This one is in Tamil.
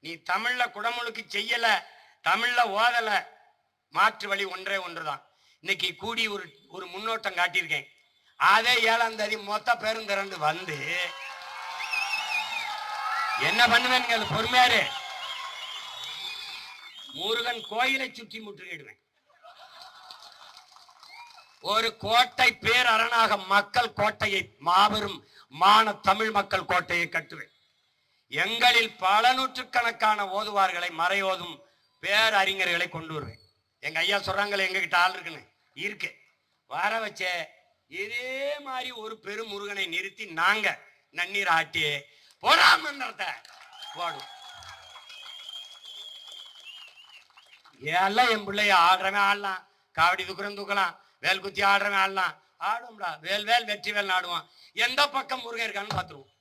நீ தமிழ்ல குடமுழுக்கு செய்யல, தமிழ்ல ஓதல, மாற்று வழி ஒன்றே ஒன்றுதான். இன்னைக்கு கூடி ஒரு முன்னோட்டம் காட்டியிருக்கேன். அதே 7ஆம் தேதி மொத்த பேரும் திரண்டு வந்து என்ன பண்ணுவேன் பொறுமையாரு, முருகன் கோயிலை சுற்றி முற்றுகையிடுவேன். ஒரு கோட்டை பேரரணாக மக்கள் கோட்டையை, மாபெரும் மான தமிழ் மக்கள் கோட்டையை கட்டுவேன். எங்களில் பல நூற்றுக்கணக்கான ஓதுவார்களை, மறையோதும் பேரறிஞர்களை கொண்டு வருவேன். எங்க ஐயா சொல்றாங்களே எங்க கிட்ட ஆள் இருக்குன்னு, இருக்கு, வர வச்ச இதே மாதிரி ஒரு பெரும் முருகனை நிறுத்தி நாங்க நன்னீர் ஆட்டி போராமன்றத்தை போடும். எல்லாம் என் பிள்ளைய ஆடுறவன் ஆடலாம், காவடி தூக்குறவன் தூக்கலாம், வேல் குத்தி ஆடுறவன் ஆடலாம், ஆடும்டா. வேல் வேல் வெற்றி வேல் ஆடுவான். எந்த பக்கம் முருகன் இருக்கான்னு பார்த்துருவோம்.